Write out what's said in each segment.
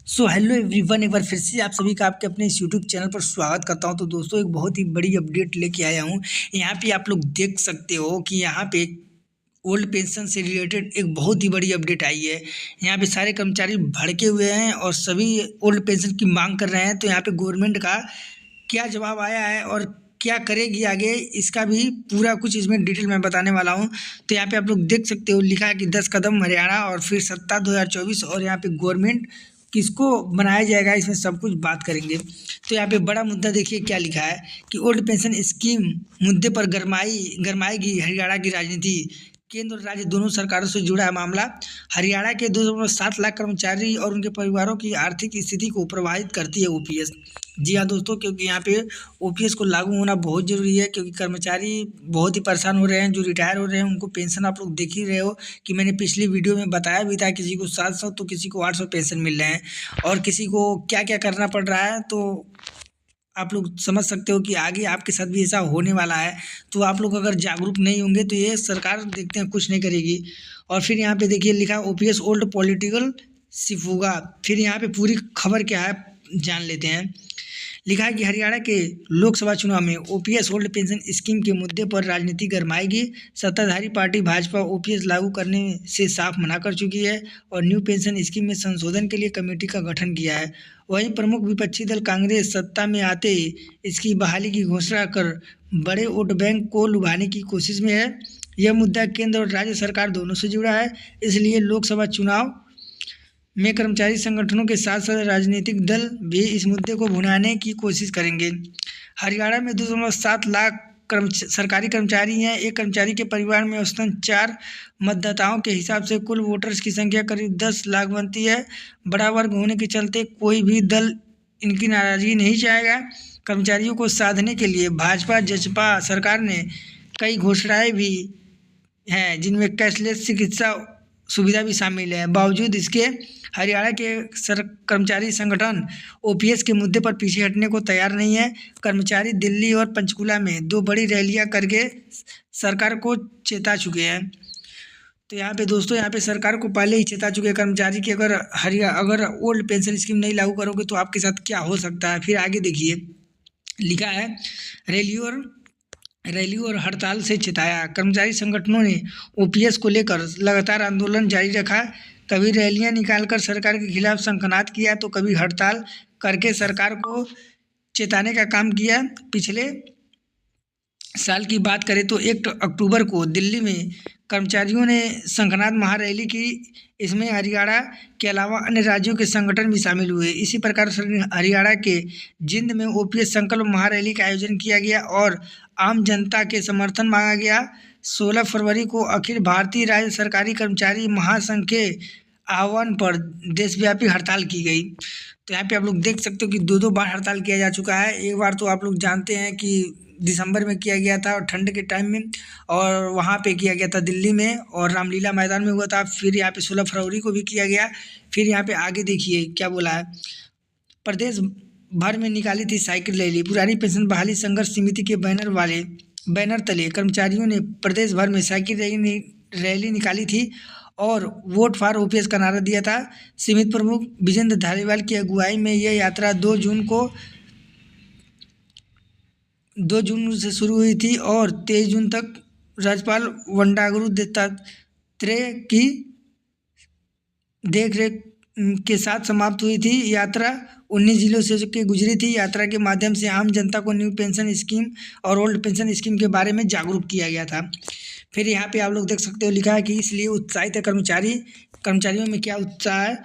So hello everyone, एक बार फिर से आप सभी का आपके अपने इस यूट्यूब चैनल पर स्वागत करता हूं। तो दोस्तों, एक बहुत ही बड़ी अपडेट लेके आया हूं। यहाँ पे आप लोग देख सकते हो कि यहाँ पे ओल्ड पेंशन से रिलेटेड एक बहुत ही बड़ी अपडेट आई है। यहाँ पे सारे कर्मचारी भड़के हुए हैं और सभी ओल्ड पेंशन की मांग कर रहे हैं। तो यहाँ पे गवर्नमेंट का क्या जवाब आया है और क्या करेगी आगे, इसका भी पूरा कुछ इसमें डिटेल में बताने वाला हूँ। तो यहाँ पे आप लोग देख सकते हो, लिखा है कि 10 कदम हरियाणा और फिर सत्ता 2024 और यहाँ पे गवर्नमेंट किसको बनाया जाएगा, इसमें सब कुछ बात करेंगे। तो यहाँ पे बड़ा मुद्दा देखिए क्या लिखा है कि ओल्ड पेंशन स्कीम मुद्दे पर गरमाएगी हरियाणा की राजनीति। केंद्र और राज्य दोनों सरकारों से जुड़ा है मामला। हरियाणा के 2.7 लाख कर्मचारी और उनके परिवारों की आर्थिक स्थिति को प्रभावित करती है ओपीएस। जी हाँ दोस्तों, क्योंकि यहाँ पे ओपीएस को लागू होना बहुत ज़रूरी है, क्योंकि कर्मचारी बहुत ही परेशान हो रहे हैं। जो रिटायर हो रहे हैं उनको पेंशन आप लोग देख ही रहे हो कि मैंने पिछली वीडियो में बताया भी था, किसी को 700 तो किसी को 800 पेंशन मिल रहे हैं और किसी को क्या क्या करना पड़ रहा है। तो आप लोग समझ सकते हो कि आगे आपके साथ भी ऐसा होने वाला है। तो आप लोग अगर जागरूक नहीं होंगे तो ये सरकार देखते हैं कुछ नहीं करेगी। और फिर यहाँ पे देखिए लिखा ओपीएस ओल्ड पॉलिटिकल सिफुगा। फिर यहाँ पे पूरी खबर क्या है जान लेते हैं। लिखा है कि हरियाणा के लोकसभा चुनाव में ओपीएस ओल्ड पेंशन स्कीम के मुद्दे पर राजनीति गरमाएगी। सत्ताधारी पार्टी भाजपा ओपीएस लागू करने से साफ मना कर चुकी है और न्यू पेंशन स्कीम में संशोधन के लिए कमेटी का गठन किया है। वहीं प्रमुख विपक्षी दल कांग्रेस सत्ता में आते इसकी बहाली की घोषणा कर बड़े वोट बैंक को लुभाने की कोशिश में है। यह मुद्दा केंद्र और राज्य सरकार दोनों से जुड़ा है, इसलिए लोकसभा चुनाव में कर्मचारी संगठनों के साथ साथ राजनीतिक दल भी इस मुद्दे को भुनाने की कोशिश करेंगे। हरियाणा में 2.7 लाख सरकारी कर्मचारी हैं। एक कर्मचारी के परिवार में औसतन 4 मतदाताओं के हिसाब से कुल वोटर्स की संख्या करीब 10 लाख बनती है। बड़ा वर्ग होने के चलते कोई भी दल इनकी नाराजगी नहीं चाहेगा। कर्मचारियों को साधने के लिए भाजपा जसपा सरकार ने कई घोषणाएं भी हैं, जिनमें कैशलेस चिकित्सा सुविधा भी शामिल है। बावजूद इसके हरियाणा के कर्मचारी संगठन ओपीएस के मुद्दे पर पीछे हटने को तैयार नहीं है। कर्मचारी दिल्ली और पंचकुला में 2 बड़ी रैलियां करके सरकार को चेता चुके हैं। तो यहाँ पे दोस्तों, यहाँ पे सरकार को पहले ही चेता चुके हैं कर्मचारी की अगर ओल्ड पेंशन स्कीम नहीं लागू करोगे तो आपके साथ क्या हो सकता है। फिर आगे देखिए लिखा है रैली और हड़ताल से चिताया। कर्मचारी संगठनों ने ओपीएस को लेकर लगातार आंदोलन जारी रखा। कभी रैलियां निकालकर सरकार के खिलाफ शंखनाद किया तो कभी हड़ताल करके सरकार को चेताने का काम किया। पिछले साल की बात करें तो 1 अक्टूबर को दिल्ली में कर्मचारियों ने शंखनाद महारैली की। इसमें हरियाणा के अलावा अन्य राज्यों के संगठन भी शामिल हुए। इसी प्रकार हरियाणा के जिंद में ओपीएस संकल्प महारैली का आयोजन किया गया और आम जनता के समर्थन मांगा गया। 16 फरवरी को अखिल भारतीय राज्य सरकारी कर्मचारी महासंघ के आह्वान पर देशव्यापी हड़ताल की गई। तो यहाँ पे आप लोग देख सकते हो कि 2 बार हड़ताल किया जा चुका है। एक बार तो आप लोग जानते हैं कि दिसंबर में किया गया था और ठंड के टाइम में, और वहाँ पे किया गया था दिल्ली में और रामलीला मैदान में हुआ था। फिर यहाँ पे 16 फरवरी को भी किया गया। फिर यहाँ पे आगे देखिए क्या बोला है। प्रदेश भर में निकाली थी साइकिल रैली। पुरानी पेंशन बहाली संघर्ष समिति के बैनर तले कर्मचारियों ने प्रदेश भर में साइकिल रैली निकाली थी और वोट फॉर ओपीएस का नारा दिया था। समिति प्रमुख विजेंद्र धालीवाल की अगुवाई में यह यात्रा 2 जून से शुरू हुई थी और 23 जून तक राज्यपाल बंडारू दत्तात्रेय की देखरेख के साथ समाप्त हुई थी। यात्रा 19 जिलों से के गुजरी थी। यात्रा के माध्यम से आम जनता को न्यू पेंशन स्कीम और ओल्ड पेंशन स्कीम के बारे में जागरूक किया गया था। फिर यहाँ पे आप लोग देख सकते हो लिखा है कि इसलिए उत्साहित है कर्मचारियों में क्या उत्साह है।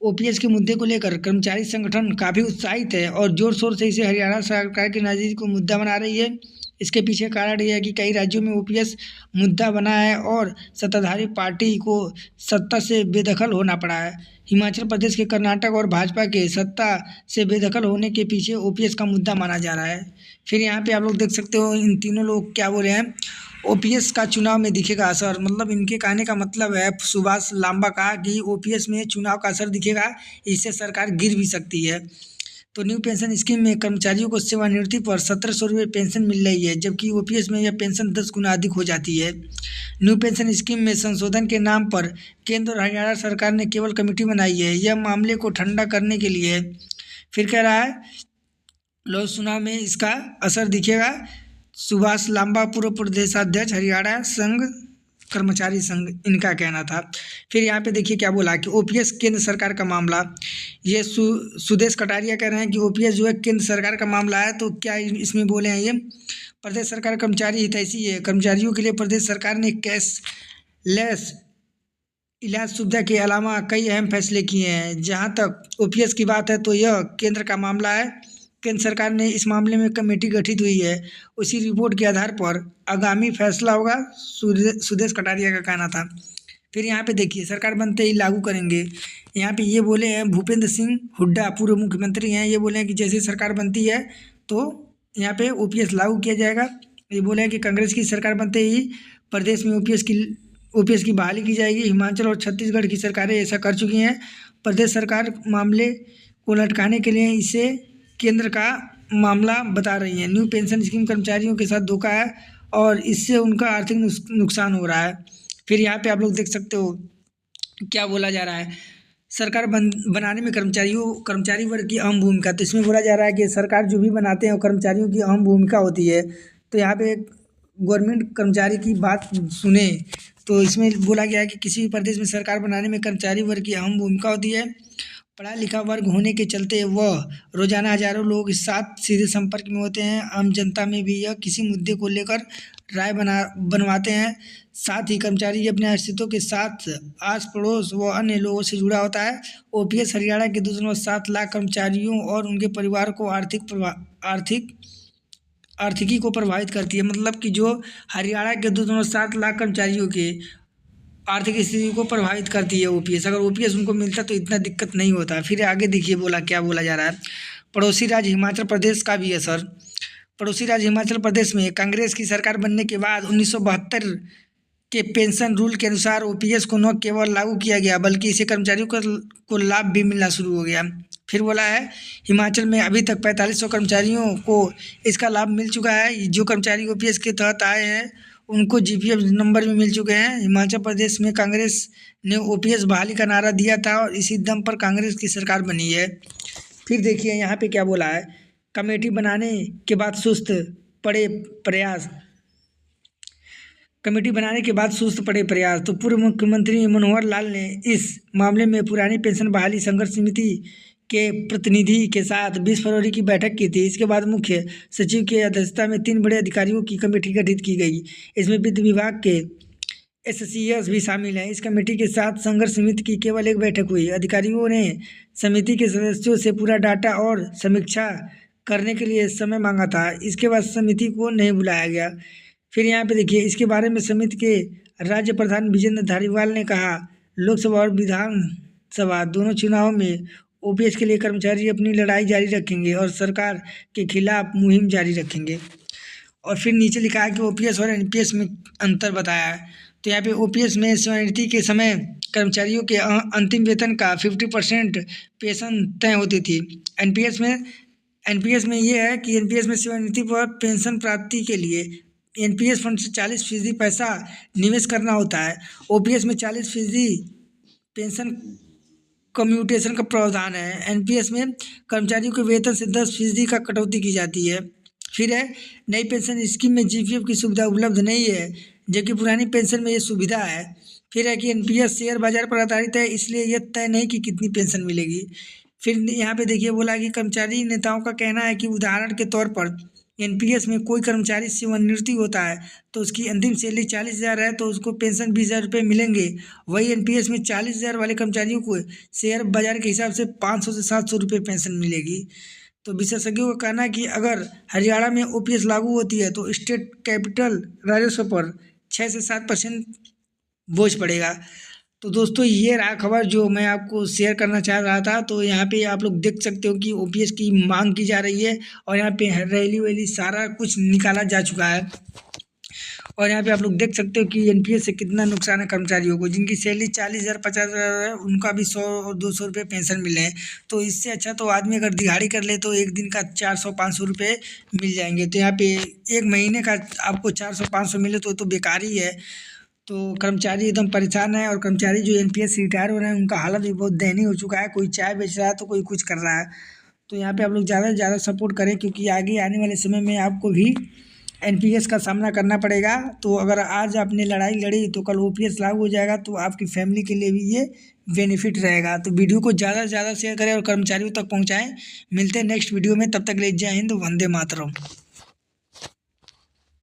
ओपीएस के मुद्दे को लेकर कर्मचारी संगठन काफ़ी उत्साहित है और जोर शोर से इसे हरियाणा सरकार की राजनीति को मुद्दा बना रही है। इसके पीछे कारण यह है कि कई राज्यों में ओपीएस मुद्दा बना है और सत्ताधारी पार्टी को सत्ता से बेदखल होना पड़ा है। हिमाचल प्रदेश के कर्नाटक और भाजपा के सत्ता से बेदखल होने के पीछे ओपीएस का मुद्दा माना जा रहा है। फिर यहाँ पे आप लोग देख सकते हो इन तीनों लोग क्या बोल रहे हैं। ओपीएस का चुनाव में दिखेगा असर, मतलब इनके कहने का मतलब है, सुभाष लांबा कहा कि ओपीएस में चुनाव का असर दिखेगा, इससे सरकार गिर भी सकती है। तो न्यू पेंशन स्कीम में कर्मचारियों को सेवानिवृत्ति पर 1700 रुपये पेंशन मिल रही है, जबकि ओपीएस में यह पेंशन 10 गुना अधिक हो जाती है। न्यू पेंशन स्कीम में संशोधन के नाम पर केंद्र और हरियाणा सरकार ने केवल कमेटी बनाई है, यह मामले को ठंडा करने के लिए है। फिर कह रहा है लोक चुनाव में इसका असर दिखेगा। सुभाष लांबा पूर्व प्रदेशाध्यक्ष हरियाणा संघ कर्मचारी संघ, इनका कहना था। फिर यहाँ पे देखिए क्या बोला कि ओपीएस केंद्र सरकार का मामला। ये सुदेश कटारिया कह रहे हैं कि ओपीएस जो है केंद्र सरकार का मामला है। तो क्या इसमें बोले हैं, ये प्रदेश सरकार कर्मचारी हितैषी है। कर्मचारियों के लिए प्रदेश सरकार ने कैशलेस इलाज सुविधा के अलावा कई अहम फैसले किए हैं। जहाँ तक ओपीएस की बात है तो यह केंद्र का मामला है। केंद्र सरकार ने इस मामले में कमेटी गठित हुई है, उसी रिपोर्ट के आधार पर आगामी फैसला होगा, सुदेश कटारिया का कहना था। फिर यहाँ पे देखिए सरकार बनते ही लागू करेंगे। यहाँ पे ये बोले हैं भूपेंद्र सिंह हुड्डा पूर्व मुख्यमंत्री हैं, ये बोले हैं कि जैसे सरकार बनती है तो यहाँ पे ओपीएस लागू किया जाएगा। ये बोले हैं कि कांग्रेस की सरकार बनते ही प्रदेश में ओपीएस की बहाली की जाएगी। हिमाचल और छत्तीसगढ़ की सरकारें ऐसा कर चुकी हैं। प्रदेश सरकार मामले को लटकाने के लिए इसे केंद्र का मामला बता रही है। न्यू पेंशन स्कीम कर्मचारियों के साथ धोखा है और इससे उनका आर्थिक नुकसान हो रहा है। फिर यहाँ पे आप लोग देख सकते हो क्या बोला जा रहा है, सरकार बनाने में कर्मचारी वर्ग की अहम भूमिका। तो इसमें बोला जा रहा है कि सरकार जो भी बनाते हैं वो कर्मचारियों की अहम भूमिका होती है। तो यहाँ पे गवर्नमेंट कर्मचारी की बात सुने। तो इसमें बोला गया है कि किसी भी प्रदेश में सरकार बनाने में कर्मचारी वर्ग की अहम भूमिका होती है। पढ़ा लिखा वर्ग होने के चलते वह रोजाना हजारों लोग इस साथ सीधे संपर्क में होते हैं। आम जनता में भी यह किसी मुद्दे को लेकर राय बनवाते हैं। साथ ही कर्मचारी अपने अस्तित्व के साथ आस पड़ोस व अन्य लोगों से जुड़ा होता है। ओपीएस हरियाणा के 2.7 लाख कर्मचारियों और उनके परिवार को आर्थिकी को प्रभावित करती है। मतलब कि जो हरियाणा के 2.7 लाख कर्मचारियों के आर्थिक स्थिति को प्रभावित करती है ओपीएस। अगर ओपीएस उनको मिलता तो इतना दिक्कत नहीं होता। फिर आगे देखिए क्या बोला जा रहा है, पड़ोसी राज्य हिमाचल प्रदेश का भी असर। पड़ोसी राज्य हिमाचल प्रदेश में कांग्रेस की सरकार बनने के बाद 1972 के पेंशन रूल के अनुसार ओपीएस को न केवल लागू किया गया बल्कि इसे कर्मचारियों को लाभ भी मिलना शुरू हो गया। फिर बोला है हिमाचल में अभी तक 4500 कर्मचारियों को इसका लाभ मिल चुका है। जो कर्मचारी ओपीएस के तहत आए हैं उनको जीपीएफ नंबर भी मिल चुके हैं। हिमाचल प्रदेश में कांग्रेस ने ओपीएस बहाली का नारा दिया था और इसी दम पर कांग्रेस की सरकार बनी है। फिर देखिए यहाँ पे क्या बोला है, कमेटी बनाने के बाद सुस्त पड़े प्रयास। कमेटी बनाने के बाद सुस्त पड़े प्रयास। तो पूर्व मुख्यमंत्री मनोहर लाल ने इस मामले में पुरानी पेंशन बहाली संघर्ष समिति के प्रतिनिधि के साथ 20 फरवरी की बैठक की थी। इसके बाद मुख्य सचिव की अध्यक्षता में 3 बड़े अधिकारियों की कमेटी गठित की गई। इसमें वित्त विभाग के एससीएस भी शामिल हैं। इस कमेटी के साथ संघर्ष समिति की केवल एक बैठक हुई। अधिकारियों ने समिति के सदस्यों से पूरा डाटा और समीक्षा करने के लिए समय मांगा था। इसके बाद समिति को नहीं बुलाया गया। फिर यहाँ पे देखिए इसके बारे में समिति के राज्य प्रधान विजेंद्र धारीवाल ने कहा, लोकसभा और विधानसभा दोनों चुनावों में ओपीएस के लिए कर्मचारी अपनी लड़ाई जारी रखेंगे और सरकार के खिलाफ मुहिम जारी रखेंगे। और फिर नीचे लिखा है कि ओपीएस और एनपीएस में अंतर बताया है। तो यहाँ पे ओपीएस में सेवानिवृत्ति के समय कर्मचारियों के अंतिम वेतन का 50% पेंशन तय होती थी। एनपीएस में ये है कि एनपीएस में सेवानिवृत्ति पर पेंशन प्राप्ति के लिए एनपीएस फंड से 40% पैसा निवेश करना होता है। ओपीएस में 40% पेंशन कम्यूटेशन का प्रावधान है। एनपीएस में कर्मचारियों के वेतन से 10% का कटौती की जाती है। फिर है नई पेंशन स्कीम में जीपीएफ की सुविधा उपलब्ध नहीं है, जबकि पुरानी पेंशन में ये सुविधा है। फिर है कि एनपीएस शेयर बाजार पर आधारित है, इसलिए यह तय नहीं कि कितनी पेंशन मिलेगी। फिर यहाँ पे देखिए बोला कि कर्मचारी नेताओं का कहना है कि उदाहरण के तौर पर एनपीएस में कोई कर्मचारी सेवानिवृत्ति होता है तो उसकी अंतिम सैलरी 40,000 है तो उसको पेंशन 20,000 रुपये मिलेंगे। वही एनपीएस में 40,000 वाले कर्मचारियों को शेयर बाजार के हिसाब से 500 से 700 रुपये पेंशन मिलेगी। तो विशेषज्ञों का कहना है कि अगर हरियाणा में ओपीएस लागू होती है तो स्टेट कैपिटल राजस्व पर 6 से 7% बोझ पड़ेगा। तो दोस्तों ये रहा खबर जो मैं आपको शेयर करना चाह रहा था। तो यहाँ पे आप लोग देख सकते हो कि ओपीएस की मांग की जा रही है और यहाँ पे रैली वैली सारा कुछ निकाला जा चुका है। और यहाँ पे आप लोग देख सकते हो कि एनपीएस से कितना नुकसान है कर्मचारियों को, जिनकी सैलरी 40,000 50,000 है, उनका भी 100 और 200 रुपये पेंशन मिले हैं। तो इससे अच्छा तो आदमी अगर दिहाड़ी कर ले तो एक दिन का 400-500 रुपये मिल जाएंगे। तो यहाँ पे एक महीने का आपको 400-500 मिले तो बेकार ही है। तो कर्मचारी एकदम परेशान है, और कर्मचारी जो एनपीएस रिटायर हो रहे हैं उनका हालत भी बहुत दयनीय हो चुका है। कोई चाय बेच रहा है तो कोई कुछ कर रहा है। तो यहाँ पे आप लोग ज़्यादा से ज़्यादा सपोर्ट करें, क्योंकि आगे आने वाले समय में आपको भी एनपीएस का सामना करना पड़ेगा। तो अगर आज आपने लड़ाई लड़ी तो कल ओपीएस लागू हो जाएगा, तो आपकी फैमिली के लिए भी ये बेनिफिट रहेगा। तो वीडियो को ज़्यादा से ज़्यादा शेयर करें और कर्मचारियों तक पहुँचाएँ। मिलते हैं नेक्स्ट वीडियो में, तब तक के लिए जय हिंद, वंदे मातरम।